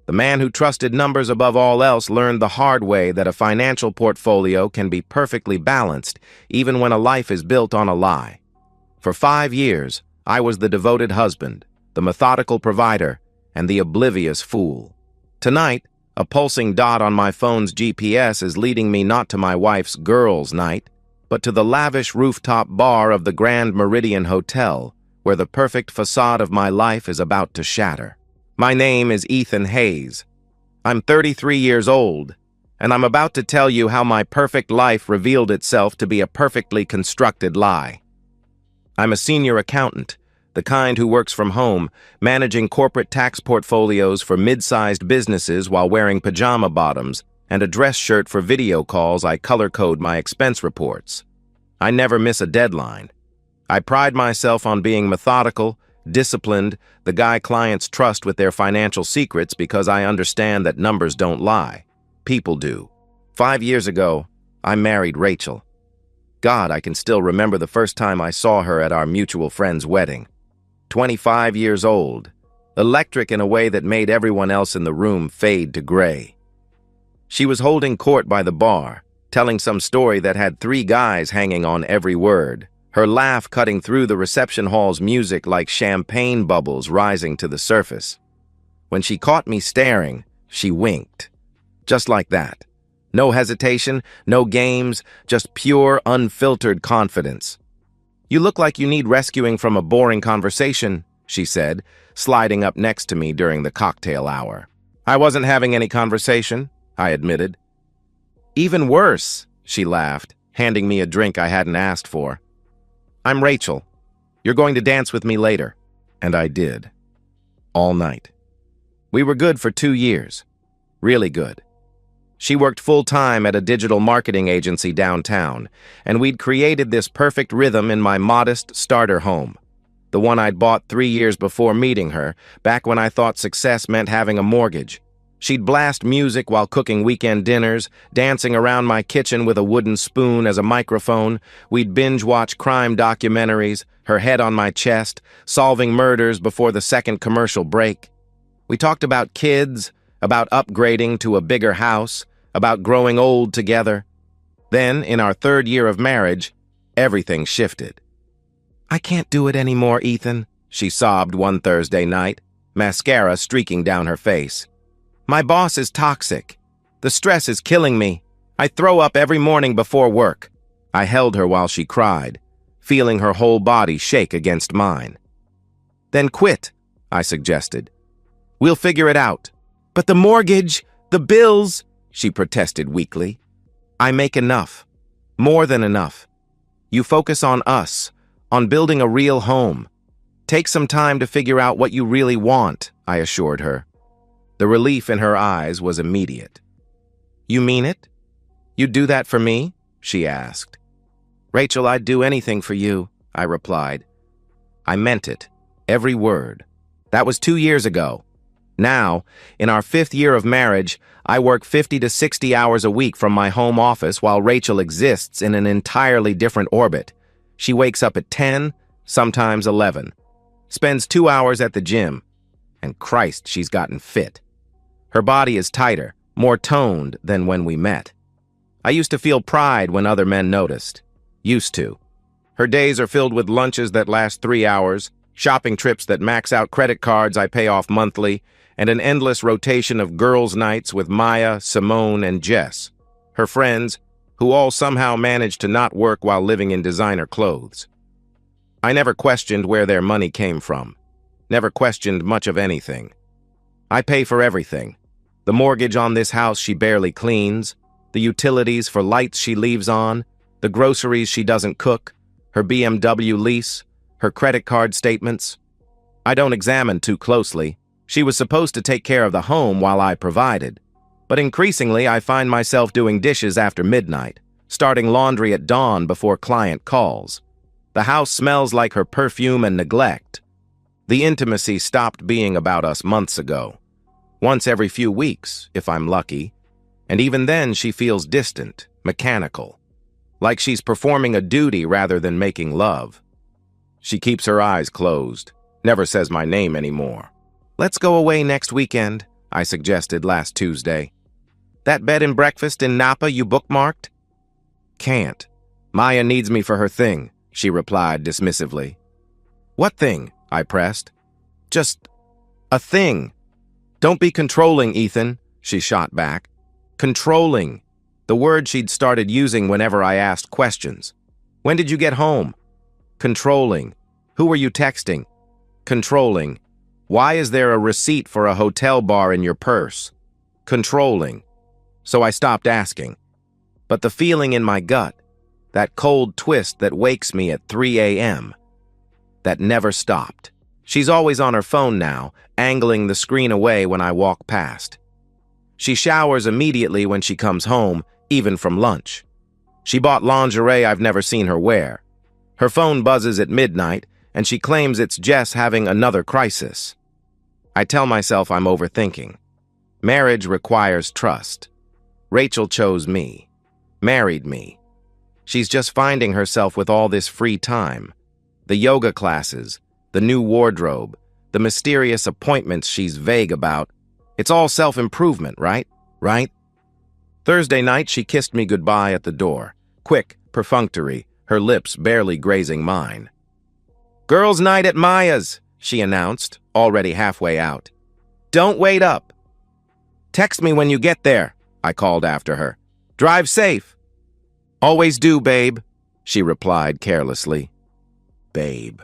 The man who trusted numbers above all else learned the hard way that a financial portfolio can be perfectly balanced even when a life is built on a lie. For 5 years, I was the devoted husband, the methodical provider, and the oblivious fool. Tonight, a pulsing dot on my phone's GPS is leading me not to my wife's girls' night, but to the lavish rooftop bar of the Grand Meridian Hotel, where the perfect facade of my life is about to shatter. My name is Ethan Hayes. I'm 33 years old, and I'm about to tell you how my perfect life revealed itself to be a perfectly constructed lie. I'm a senior accountant, the kind who works from home, managing corporate tax portfolios for mid-sized businesses while wearing pajama bottoms and a dress shirt for video calls. I color-code my expense reports. I never miss a deadline. I pride myself on being methodical, disciplined, the guy clients trust with their financial secrets because I understand that numbers don't lie. People do. 5 years ago, I married Rachel. God, I can still remember the first time I saw her at our mutual friend's wedding. 25 years old, electric in a way that made everyone else in the room fade to gray. She was holding court by the bar, telling some story that had 3 guys hanging on every word, her laugh cutting through the reception hall's music like champagne bubbles rising to the surface. When she caught me staring, she winked. Just like that. No hesitation, no games, just pure, unfiltered confidence. "You look like you need rescuing from a boring conversation," she said, sliding up next to me during the cocktail hour. "I wasn't having any conversation," I admitted. "Even worse," she laughed, handing me a drink I hadn't asked for. "I'm Rachel. You're going to dance with me later." And I did. All night. We were good for 2 years. Really good. She worked full-time at a digital marketing agency downtown, and we'd created this perfect rhythm in my modest starter home, the one I'd bought 3 years before meeting her, back when I thought success meant having a mortgage. She'd blast music while cooking weekend dinners, dancing around my kitchen with a wooden spoon as a microphone. We'd binge-watch crime documentaries, her head on my chest, solving murders before the second commercial break. We talked about kids, about upgrading to a bigger house, about growing old together. Then, in our 3rd year of marriage, everything shifted. "I can't do it anymore, Ethan," she sobbed one Thursday night, mascara streaking down her face. "My boss is toxic. The stress is killing me. I throw up every morning before work." I held her while she cried, feeling her whole body shake against mine. "Then quit," I suggested. "We'll figure it out." "But the mortgage, the bills," she protested weakly. "I make enough. More than enough. You focus on us, on building a real home. Take some time to figure out what you really want," I assured her. The relief in her eyes was immediate. "You mean it? You'd do that for me?" she asked. "Rachel, I'd do anything for you," I replied. I meant it, every word. That was 2 years ago. Now, in our 5th year of marriage, I work 50 to 60 hours a week from my home office while Rachel exists in an entirely different orbit. She wakes up at 10, sometimes 11, spends 2 hours at the gym, and Christ, she's gotten fit. Her body is tighter, more toned than when we met. I used to feel pride when other men noticed. Used to. Her days are filled with lunches that last 3 hours, shopping trips that max out credit cards I pay off monthly, and an endless rotation of girls' nights with Maya, Simone, and Jess, her friends, who all somehow manage to not work while living in designer clothes. I never questioned where their money came from. Never questioned much of anything. I pay for everything. The mortgage on this house she barely cleans, the utilities for lights she leaves on, the groceries she doesn't cook, her BMW lease, her credit card statements. I don't examine too closely. She was supposed to take care of the home while I provided. But increasingly, I find myself doing dishes after midnight, starting laundry at dawn before client calls. The house smells like her perfume and neglect. The intimacy stopped being about us months ago. Once every few weeks, if I'm lucky. And even then, she feels distant, mechanical. Like she's performing a duty rather than making love. She keeps her eyes closed, never says my name anymore. "Let's go away next weekend," I suggested last Tuesday. That bed and breakfast in Napa you bookmarked? Can't. Maya needs me for her thing, she replied dismissively. What thing? I pressed. Just a thing. Don't be controlling, Ethan, she shot back. Controlling. The word she'd started using whenever I asked questions. When did you get home? Controlling. Who were you texting? Controlling. Why is there a receipt for a hotel bar in your purse? Controlling. So I stopped asking. But the feeling in my gut, that cold twist that wakes me at 3 a.m., that never stopped. She's always on her phone now, angling the screen away when I walk past. She showers immediately when she comes home, even from lunch. She bought lingerie I've never seen her wear. Her phone buzzes at midnight, and she claims it's Jess having another crisis. I tell myself I'm overthinking. Marriage requires trust. Rachel chose me, married me. She's just finding herself with all this free time. The yoga classes, the new wardrobe, the mysterious appointments she's vague about. It's all self-improvement, right? Right? Thursday night, she kissed me goodbye at the door. Quick, perfunctory, her lips barely grazing mine. Girls' night at Maya's, she announced, already halfway out. Don't wait up. Text me when you get there, I called after her. Drive safe. Always do, babe, she replied carelessly. Babe.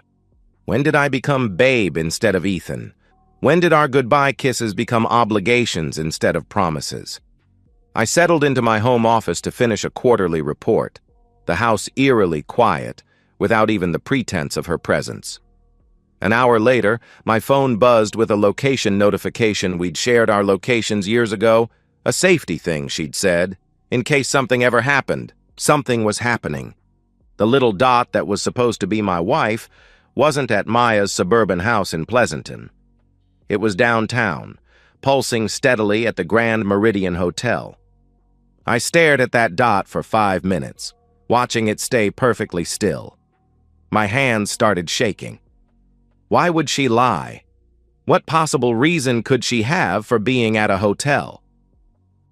When did I become babe instead of Ethan? When did our goodbye kisses become obligations instead of promises? I settled into my home office to finish a quarterly report, the house eerily quiet, without even the pretense of her presence. An hour later, my phone buzzed with a location notification. We'd shared our locations years ago, a safety thing, she'd said, in case something ever happened. Something was happening. The little dot that was supposed to be my wife wasn't at Maya's suburban house in Pleasanton. It was downtown, pulsing steadily at the Grand Meridian Hotel. I stared at that dot for 5 minutes, watching it stay perfectly still. My hands started shaking. Why would she lie? What possible reason could she have for being at a hotel?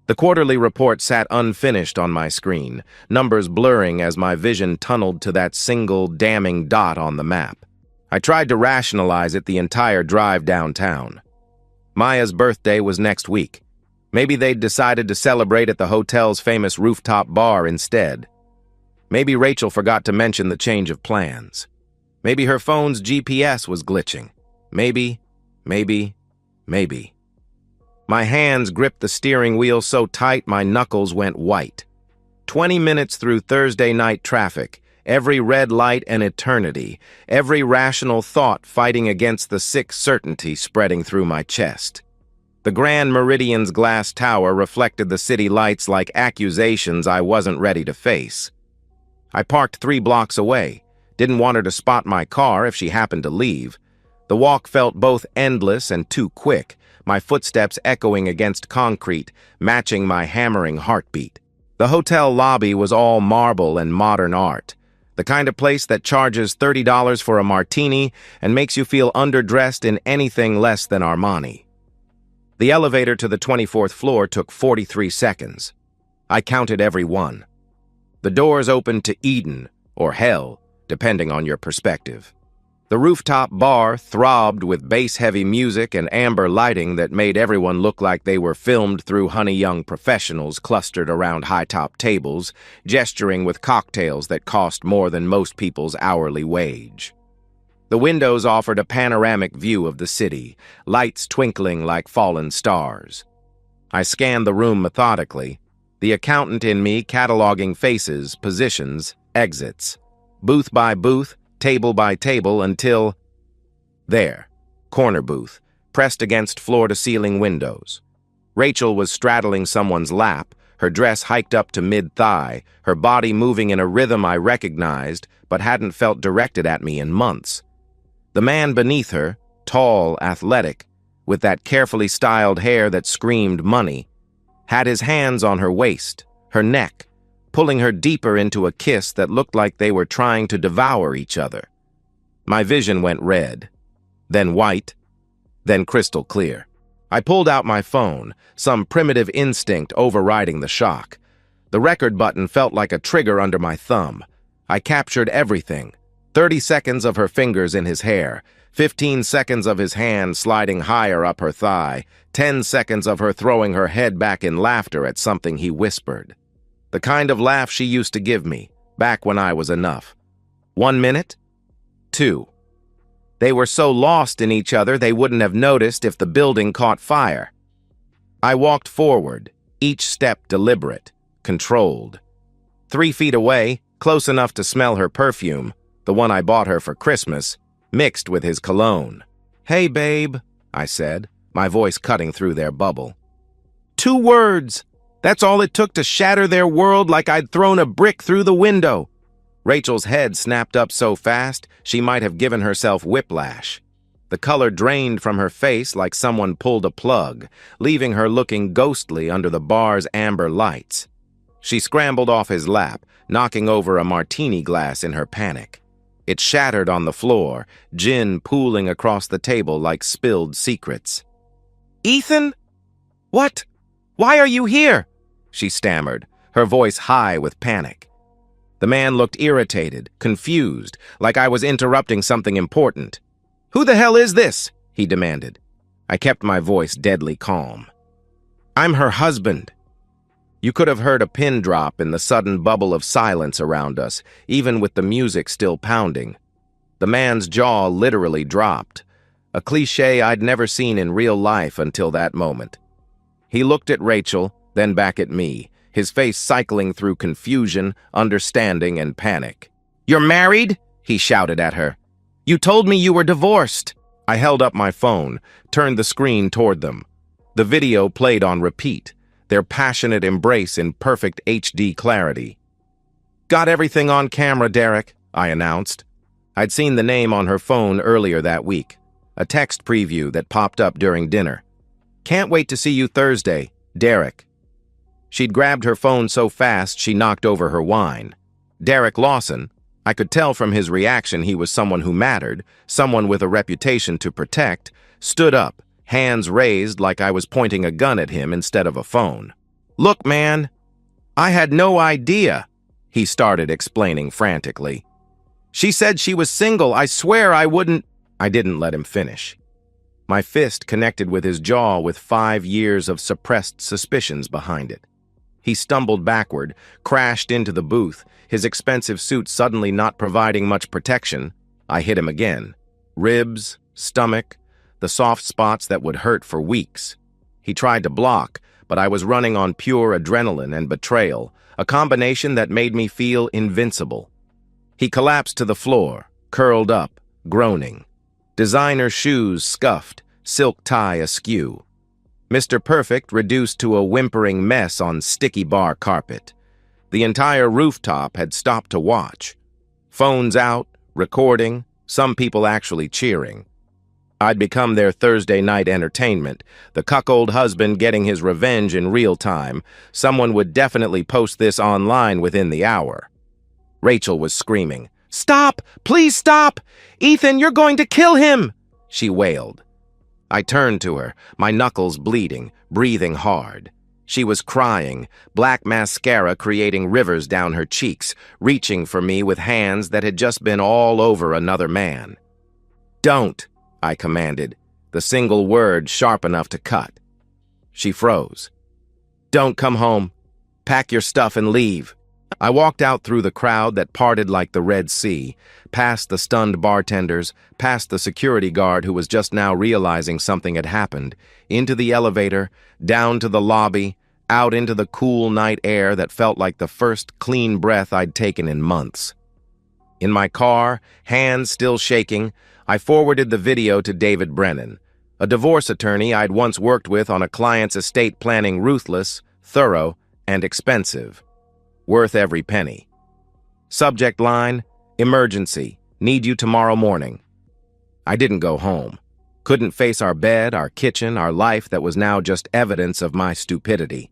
The quarterly report sat unfinished on my screen, numbers blurring as my vision tunneled to that single damning dot on the map. I tried to rationalize it the entire drive downtown. Maya's birthday was next week. Maybe they'd decided to celebrate at the hotel's famous rooftop bar instead. Maybe Rachel forgot to mention the change of plans. Maybe her phone's GPS was glitching. Maybe. My hands gripped the steering wheel so tight my knuckles went white. 20 minutes through Thursday night traffic, every red light an eternity, every rational thought fighting against the sick certainty spreading through my chest. The Grand Meridian's glass tower reflected the city lights like accusations I wasn't ready to face. I parked 3 blocks away, didn't want her to spot my car if she happened to leave. The walk felt both endless and too quick, my footsteps echoing against concrete, matching my hammering heartbeat. The hotel lobby was all marble and modern art, the kind of place that charges $30 for a martini and makes you feel underdressed in anything less than Armani. The elevator to the 24th floor took 43 seconds. I counted every one. The doors opened to Eden, or hell, depending on your perspective. The rooftop bar throbbed with bass-heavy music and amber lighting that made everyone look like they were filmed through honey young professionals clustered around high-top tables, gesturing with cocktails that cost more than most people's hourly wage. The windows offered a panoramic view of the city, lights twinkling like fallen stars. I scanned the room methodically, the accountant in me cataloging faces, positions, exits, booth by booth, table by table until... There, corner booth, pressed against floor-to-ceiling windows. Rachel was straddling someone's lap, her dress hiked up to mid-thigh, her body moving in a rhythm I recognized but hadn't felt directed at me in months. The man beneath her, tall, athletic, with that carefully styled hair that screamed money, had his hands on her waist, her neck, pulling her deeper into a kiss that looked like they were trying to devour each other. My vision went red, then white, then crystal clear. I pulled out my phone, some primitive instinct overriding the shock. The record button felt like a trigger under my thumb. I captured everything. 30 seconds of her fingers in his hair, 15 seconds of his hand sliding higher up her thigh, 10 seconds of her throwing her head back in laughter at something he whispered. The kind of laugh she used to give me, back when I was enough. 1 minute? 2. They were so lost in each other they wouldn't have noticed if the building caught fire. I walked forward, each step deliberate, controlled. 3 feet away, close enough to smell her perfume, the one I bought her for Christmas, mixed with his cologne. "Hey, babe," I said, my voice cutting through their bubble. 2 words! That's all it took to shatter their world like I'd thrown a brick through the window. Rachel's head snapped up so fast, she might have given herself whiplash. The color drained from her face like someone pulled a plug, leaving her looking ghostly under the bar's amber lights. She scrambled off his lap, knocking over a martini glass in her panic. It shattered on the floor, gin pooling across the table like spilled secrets. "Ethan? What? Why are you here?" she stammered, her voice high with panic. The man looked irritated, confused, like I was interrupting something important. "Who the hell is this?" he demanded. I kept my voice deadly calm. "I'm her husband." You could have heard a pin drop in the sudden bubble of silence around us, even with the music still pounding. The man's jaw literally dropped, a cliché I'd never seen in real life until that moment. He looked at Rachel, then back at me, his face cycling through confusion, understanding, and panic. "You're married?" he shouted at her. "You told me you were divorced." I held up my phone, turned the screen toward them. The video played on repeat, their passionate embrace in perfect HD clarity. "Got everything on camera, Derek," I announced. I'd seen the name on her phone earlier that week, a text preview that popped up during dinner. "Can't wait to see you Thursday, Derek." She'd grabbed her phone so fast she knocked over her wine. Derek Lawson, I could tell from his reaction he was someone who mattered, someone with a reputation to protect, stood up, hands raised like I was pointing a gun at him instead of a phone. "Look, man, I had no idea," he started explaining frantically. "She said she was single. I swear I wouldn't—" I didn't let him finish. My fist connected with his jaw with 5 years of suppressed suspicions behind it. He stumbled backward, crashed into the booth, his expensive suit suddenly not providing much protection. I hit him again. Ribs, stomach, the soft spots that would hurt for weeks. He tried to block, but I was running on pure adrenaline and betrayal, a combination that made me feel invincible. He collapsed to the floor, curled up, groaning. Designer shoes scuffed, silk tie askew. Mr. Perfect reduced to a whimpering mess on sticky bar carpet. The entire rooftop had stopped to watch. Phones out, recording, some people actually cheering. I'd become their Thursday night entertainment, the cuckold husband getting his revenge in real time. Someone would definitely post this online within the hour. Rachel was screaming, "Stop! Please stop! Ethan, you're going to kill him!" she wailed. I turned to her, my knuckles bleeding, breathing hard. She was crying, black mascara creating rivers down her cheeks, reaching for me with hands that had just been all over another man. "Don't," I commanded, the single word sharp enough to cut. She froze. "Don't come home. Pack your stuff and leave." I walked out through the crowd that parted like the Red Sea, past the stunned bartenders, past the security guard who was just now realizing something had happened, into the elevator, down to the lobby, out into the cool night air that felt like the first clean breath I'd taken in months. In my car, hands still shaking, I forwarded the video to David Brennan, a divorce attorney I'd once worked with on a client's estate planning, ruthless, thorough, and expensive. Worth every penny. Subject line, emergency, need you tomorrow morning. I didn't go home. Couldn't face our bed, our kitchen, our life that was now just evidence of my stupidity.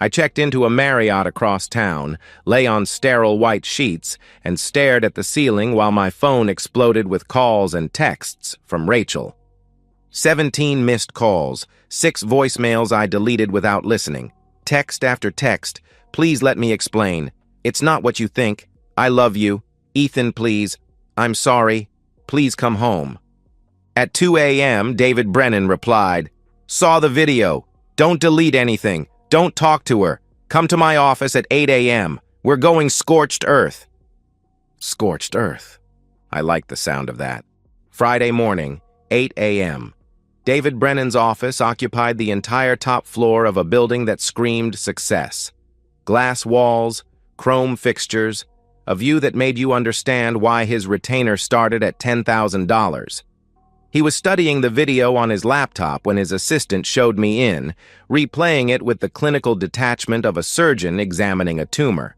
I checked into a Marriott across town, lay on sterile white sheets, and stared at the ceiling while my phone exploded with calls and texts from Rachel. 17 missed calls, 6 voicemails I deleted without listening. Text after text. Please let me explain. It's not what you think. I love you. Ethan, please. I'm sorry. Please come home. At 2 a.m., David Brennan replied, "Saw the video. Don't delete anything. Don't talk to her. Come to my office at 8 a.m. We're going scorched earth." Scorched earth. I like the sound of that. Friday morning, 8 a.m. David Brennan's office occupied the entire top floor of a building that screamed success. Glass walls, chrome fixtures, a view that made you understand why his retainer started at $10,000. He was studying the video on his laptop when his assistant showed me in, replaying it with the clinical detachment of a surgeon examining a tumor.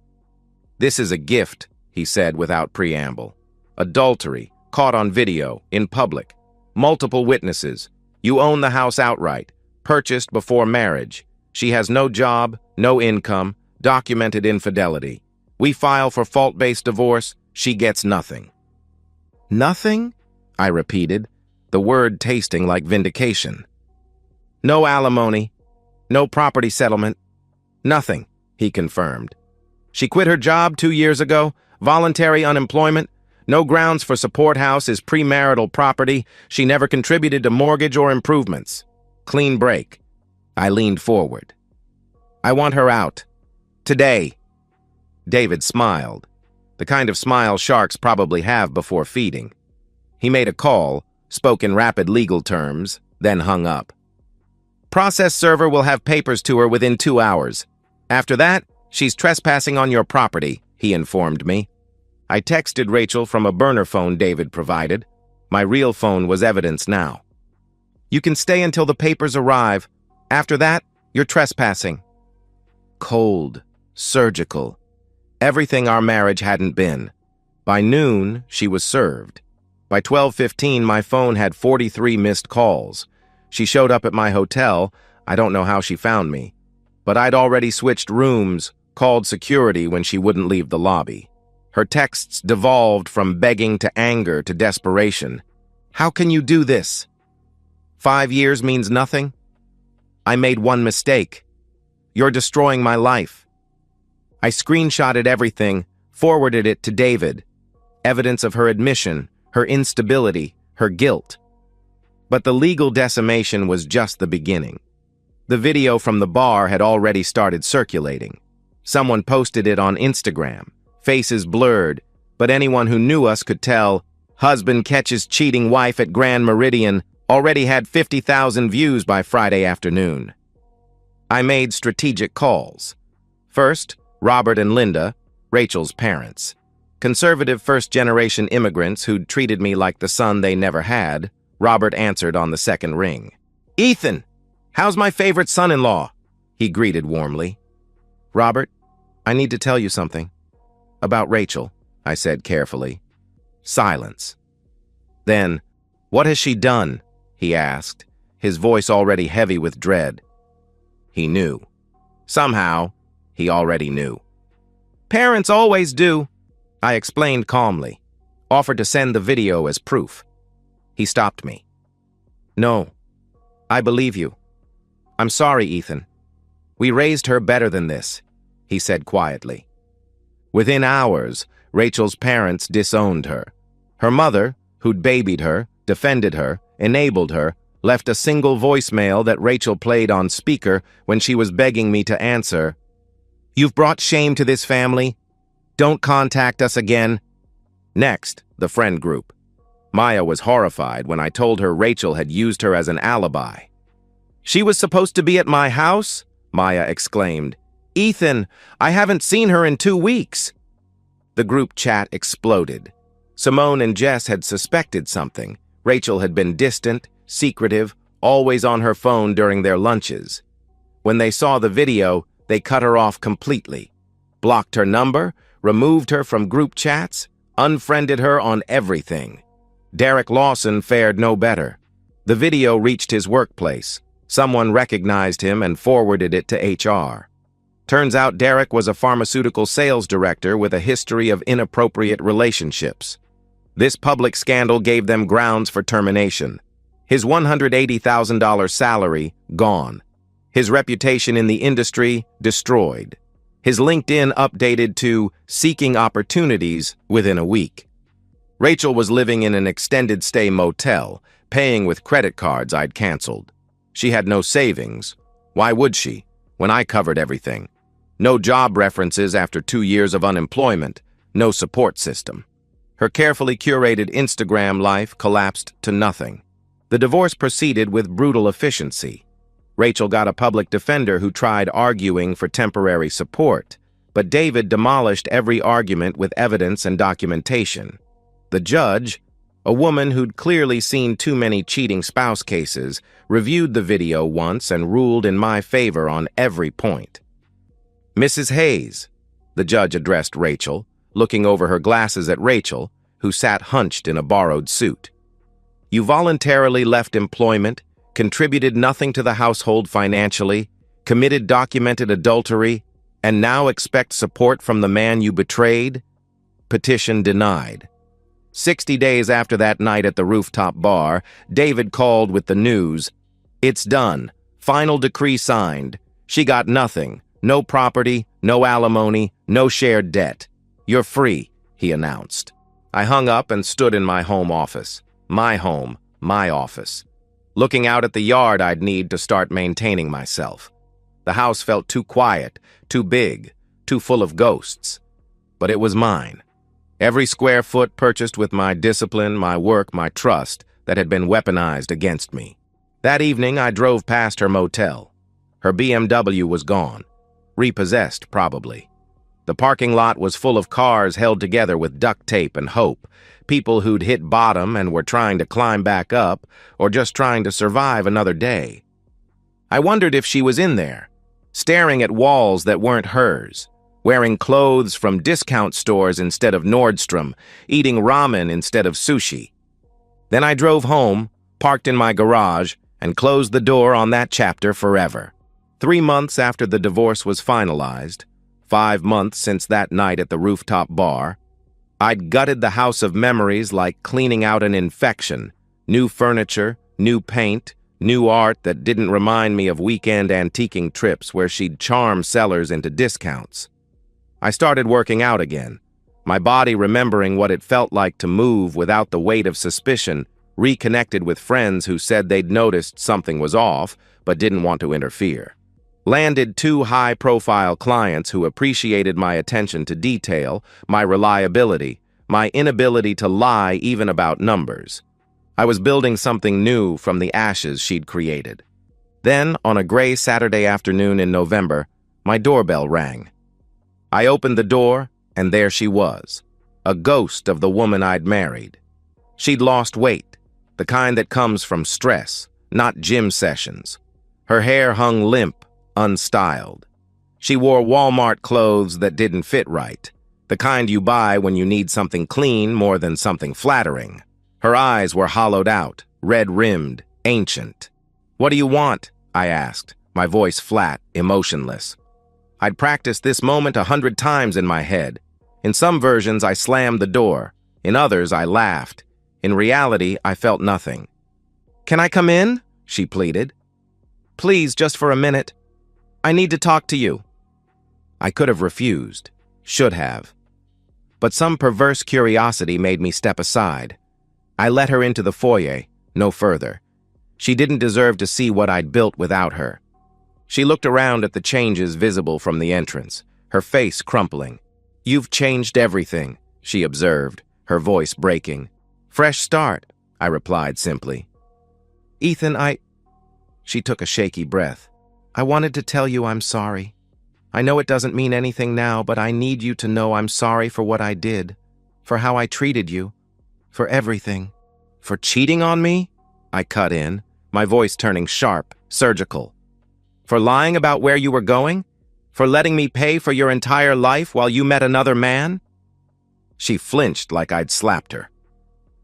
"This is a gift," he said without preamble. "Adultery, caught on video, in public. Multiple witnesses. You own the house outright, purchased before marriage. She has no job, no income, documented infidelity. We file for fault-based divorce, she gets nothing." "Nothing?" I repeated, the word tasting like vindication. "No alimony, no property settlement, nothing," he confirmed. "She quit her job 2 years ago, voluntary unemployment, no grounds for support, house is premarital property, she never contributed to mortgage or improvements. Clean break." I leaned forward. "I want her out. Today." David smiled, the kind of smile sharks probably have before feeding. He made a call, spoke in rapid legal terms, then hung up. "Process server will have papers to her within 2 hours. After that, she's trespassing on your property," he informed me. I texted Rachel from a burner phone David provided. My real phone was evidence now. "You can stay until the papers arrive. After that, you're trespassing." Cold, surgical. Everything our marriage hadn't been. By noon, she was served. By 12:15, my phone had 43 missed calls. She showed up at my hotel. I don't know how she found me. But I'd already switched rooms, called security when she wouldn't leave the lobby. Her texts devolved from begging to anger to desperation. "How can you do this? 5 years means nothing? I made one mistake. You're destroying my life." I screenshotted everything, forwarded it to David. Evidence of her admission, her instability, her guilt. But the legal decimation was just the beginning. The video from the bar had already started circulating. Someone posted it on Instagram. Faces blurred, but anyone who knew us could tell, "Husband catches cheating wife at Grand Meridian," already had 50,000 views by Friday afternoon. I made strategic calls. First, Robert and Linda, Rachel's parents. Conservative first-generation immigrants who'd treated me like the son they never had. Robert answered on the second ring. "Ethan, how's my favorite son-in-law?" he greeted warmly. "Robert, I need to tell you something. About Rachel," I said carefully. Silence. Then, "What has she done?" he asked, his voice already heavy with dread. He knew. Somehow, he already knew. "Parents always do," I explained calmly, offered to send the video as proof. He stopped me. "No, I believe you. I'm sorry, Ethan. We raised her better than this," he said quietly. Within hours, Rachel's parents disowned her. Her mother, who'd babied her, defended her, enabled her, left a single voicemail that Rachel played on speaker when she was begging me to answer. "You've brought shame to this family. Don't contact us again." Next, the friend group. Maya was horrified when I told her Rachel had used her as an alibi. "She was supposed to be at my house?" Maya exclaimed. "Ethan, I haven't seen her in 2 weeks." The group chat exploded. Simone and Jess had suspected something. Rachel had been distant, secretive, always on her phone during their lunches. When they saw the video, they cut her off completely. Blocked her number, removed her from group chats, unfriended her on everything. Derek Lawson fared no better. The video reached his workplace. Someone recognized him and forwarded it to HR. Turns out Derek was a pharmaceutical sales director with a history of inappropriate relationships. This public scandal gave them grounds for termination. His $180,000 salary gone. His reputation in the industry destroyed. His LinkedIn updated to seeking opportunities within a week. Rachel was living in an extended stay motel, paying with credit cards I'd canceled. She had no savings. Why would she, when I covered everything? No job references after 2 years of unemployment, no support system. Her carefully curated Instagram life collapsed to nothing. The divorce proceeded with brutal efficiency. Rachel got a public defender who tried arguing for temporary support, but David demolished every argument with evidence and documentation. The judge, a woman who'd clearly seen too many cheating spouse cases, reviewed the video once and ruled in my favor on every point. "Mrs. Hayes," the judge addressed Rachel, looking over her glasses at Rachel, who sat hunched in a borrowed suit. "You voluntarily left employment, contributed nothing to the household financially, committed documented adultery, and now expect support from the man you betrayed? Petition denied." 60 days after that night at the rooftop bar, David called with the news. "It's done. Final decree signed. She got nothing. No property, no alimony, no shared debt. You're free," he announced. I hung up and stood in my home office. My home, my office. Looking out at the yard I'd need to start maintaining myself. The house felt too quiet, too big, too full of ghosts. But it was mine. Every square foot purchased with my discipline, my work, my trust that had been weaponized against me. That evening, I drove past her motel. Her BMW was gone. Repossessed, probably. The parking lot was full of cars held together with duct tape and hope, people who'd hit bottom and were trying to climb back up, or just trying to survive another day. I wondered if she was in there, staring at walls that weren't hers, wearing clothes from discount stores instead of Nordstrom, eating ramen instead of sushi. Then I drove home, parked in my garage, and closed the door on that chapter forever. 3 months after the divorce was finalized, 5 months since that night at the rooftop bar, I'd gutted the house of memories like cleaning out an infection. New furniture, new paint, new art that didn't remind me of weekend antiquing trips where she'd charm sellers into discounts. I started working out again, my body remembering what it felt like to move without the weight of suspicion, reconnected with friends who said they'd noticed something was off but didn't want to interfere. Landed 2 high-profile clients who appreciated my attention to detail, my reliability, my inability to lie even about numbers. I was building something new from the ashes she'd created. Then, on a gray Saturday afternoon in November, my doorbell rang. I opened the door, and there she was, a ghost of the woman I'd married. She'd lost weight, the kind that comes from stress, not gym sessions. Her hair hung limp, unstyled. She wore Walmart clothes that didn't fit right, the kind you buy when you need something clean more than something flattering. Her eyes were hollowed out, red-rimmed, ancient. "What do you want?" I asked, my voice flat, emotionless. I'd practiced this moment 100 times in my head. In some versions, I slammed the door. In others, I laughed. In reality, I felt nothing. "Can I come in?" she pleaded. "Please, just for a minute. I need to talk to you." I could have refused, should have. But some perverse curiosity made me step aside. I let her into the foyer, no further. She didn't deserve to see what I'd built without her. She looked around at the changes visible from the entrance, her face crumpling. "You've changed everything," she observed, her voice breaking. "Fresh start," I replied simply. "Ethan, She took a shaky breath. "I wanted to tell you I'm sorry. I know it doesn't mean anything now, but I need you to know I'm sorry for what I did, for how I treated you, for everything." "For cheating on me?" I cut in, my voice turning sharp, surgical. "For lying about where you were going? For letting me pay for your entire life while you met another man?" She flinched like I'd slapped her.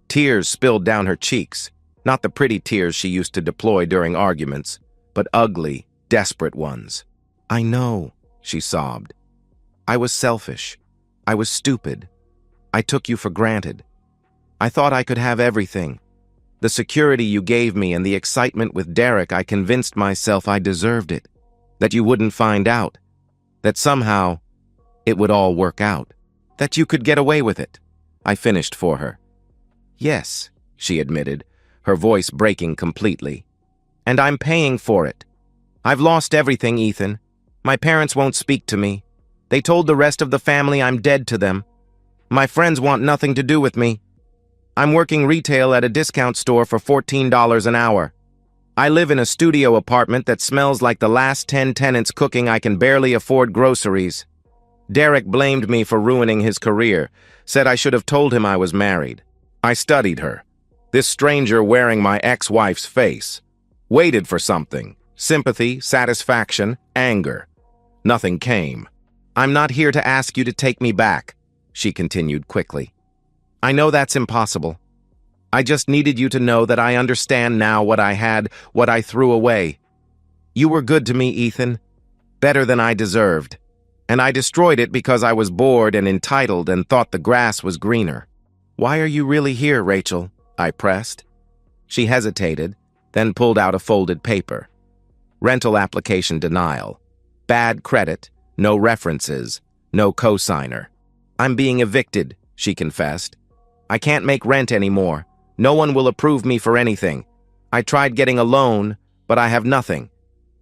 Tears spilled down her cheeks, not the pretty tears she used to deploy during arguments, but ugly, desperate ones. "I know," she sobbed. "I was selfish. I was stupid. I took you for granted. I thought I could have everything. The security you gave me and the excitement with Derek, I convinced myself I deserved it. That you wouldn't find out. That somehow it would all work out. That you could get away with it. I finished for her. Yes, she admitted, her voice breaking completely. And I'm paying for it. I've lost everything, Ethan. My parents won't speak to me. They told the rest of the family I'm dead to them. My friends want nothing to do with me. I'm working retail at a discount store for $14 an hour. I live in a studio apartment that smells like the last 10 tenants cooking. I can barely afford groceries. Derek blamed me for ruining his career, said I should have told him I was married. I studied her. This stranger wearing my ex-wife's face. Waited for something. Sympathy, satisfaction, anger. Nothing came. I'm not here to ask you to take me back, she continued quickly. I know that's impossible. I just needed you to know that I understand now what I had, what I threw away. You were good to me, Ethan. Better than I deserved. And I destroyed it because I was bored and entitled and thought the grass was greener. Why are you really here, Rachel? I pressed. She hesitated, then pulled out a folded paper. Rental application denial. Bad credit, no references, no cosigner. I'm being evicted, she confessed. I can't make rent anymore. No one will approve me for anything. I tried getting a loan, but I have nothing.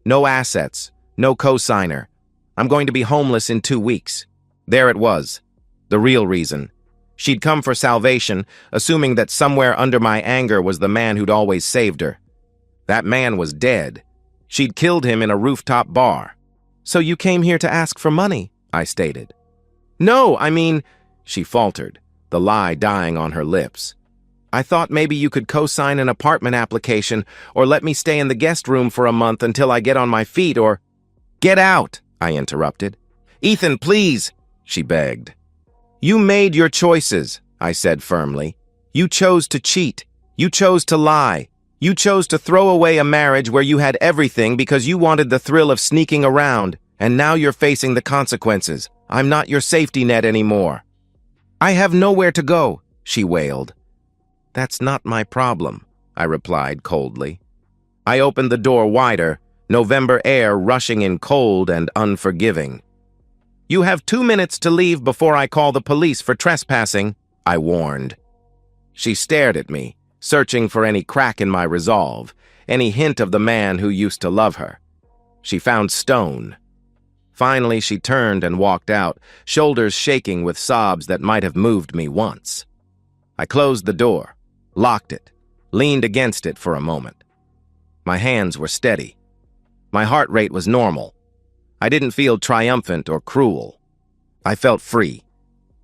No assets, no cosigner. I'm going to be homeless in 2 weeks. There it was. The real reason. She'd come for salvation, assuming that somewhere under my anger was the man who'd always saved her. That man was dead. She'd killed him in a rooftop bar. So you came here to ask for money, I stated. No, I mean, she faltered, the lie dying on her lips. I thought maybe you could co-sign an apartment application or let me stay in the guest room for a month until I get on my feet or... Get out, I interrupted. Ethan, please, she begged. You made your choices, I said firmly. You chose to cheat. You chose to lie. You chose to throw away a marriage where you had everything because you wanted the thrill of sneaking around, and now you're facing the consequences. I'm not your safety net anymore. I have nowhere to go, she wailed. That's not my problem, I replied coldly. I opened the door wider, November air rushing in cold and unforgiving. You have 2 minutes to leave before I call the police for trespassing, I warned. She stared at me, searching for any crack in my resolve, any hint of the man who used to love her. She found stone. Finally, she turned and walked out, shoulders shaking with sobs that might have moved me once. I closed the door, locked it, leaned against it for a moment. My hands were steady. My heart rate was normal. I didn't feel triumphant or cruel. I felt free.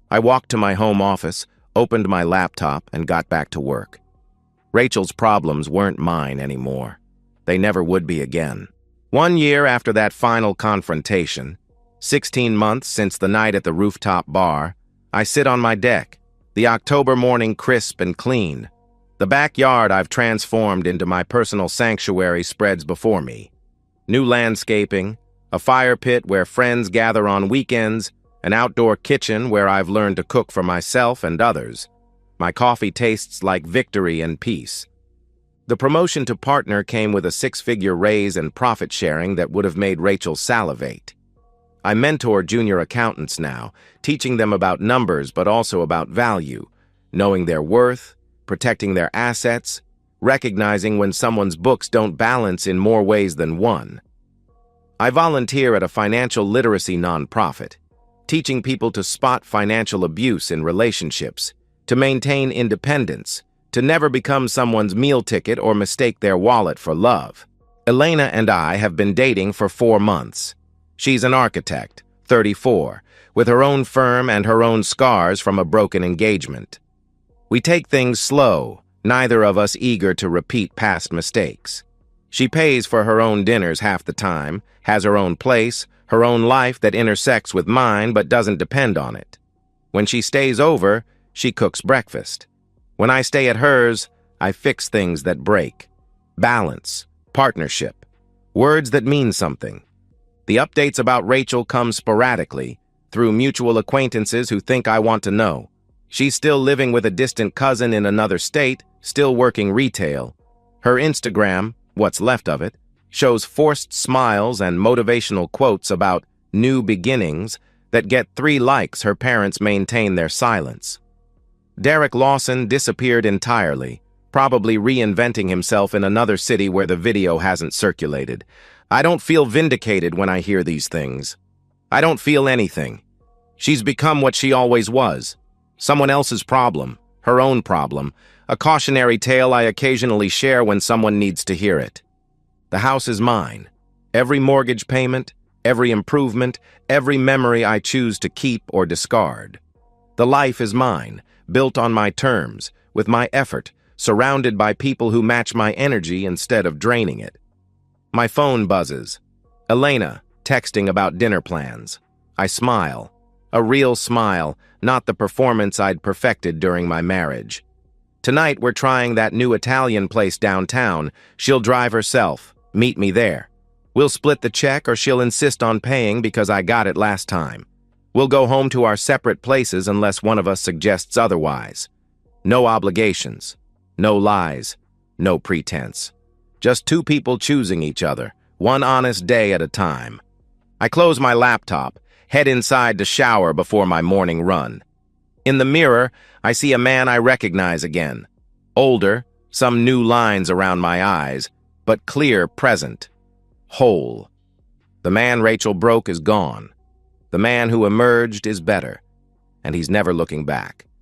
I walked to my home office, opened my laptop, and got back to work. Rachel's problems weren't mine anymore. They never would be again. 1 year after that final confrontation, 16 months since the night at the rooftop bar, I sit on my deck, the October morning crisp and clean. The backyard I've transformed into my personal sanctuary spreads before me. New landscaping, a fire pit where friends gather on weekends, an outdoor kitchen where I've learned to cook for myself and others. My coffee tastes like victory and peace. The promotion to partner came with a 6-figure raise and profit sharing that would have made Rachel salivate. I mentor junior accountants now, teaching them about numbers but also about value, knowing their worth, protecting their assets, recognizing when someone's books don't balance in more ways than one. I volunteer at a financial literacy nonprofit, teaching people to spot financial abuse in relationships, to maintain independence, to never become someone's meal ticket or mistake their wallet for love. Elena and I have been dating for 4 months. She's an architect, 34, with her own firm and her own scars from a broken engagement. We take things slow, neither of us eager to repeat past mistakes. She pays for her own dinners half the time, has her own place, her own life that intersects with mine but doesn't depend on it. When she stays over, she cooks breakfast. When I stay at hers, I fix things that break. Balance, partnership, words that mean something. The updates about Rachel come sporadically, through mutual acquaintances who think I want to know. She's still living with a distant cousin in another state, still working retail. Her Instagram, what's left of it, shows forced smiles and motivational quotes about new beginnings that get 3 likes. Her parents maintain their silence. Derek Lawson disappeared entirely, probably reinventing himself in another city where the video hasn't circulated. I don't feel vindicated when I hear these things. I don't feel anything. She's become what she always was. Someone else's problem, her own problem, a cautionary tale I occasionally share when someone needs to hear it. The house is mine. Every mortgage payment, every improvement, every memory I choose to keep or discard. The life is mine, built on my terms, with my effort, surrounded by people who match my energy instead of draining it. My phone buzzes. Elena, texting about dinner plans. I smile. A real smile, not the performance I'd perfected during my marriage. Tonight we're trying that new Italian place downtown. She'll drive herself. Meet me there. We'll split the check or she'll insist on paying because I got it last time. We'll go home to our separate places unless one of us suggests otherwise. No obligations. No lies. No pretense. Just 2 people choosing each other, one honest day at a time. I close my laptop, head inside to shower before my morning run. In the mirror, I see a man I recognize again. Older, some new lines around my eyes, but clear, present. Whole. The man Rachel broke is gone. The man who emerged is better, and he's never looking back.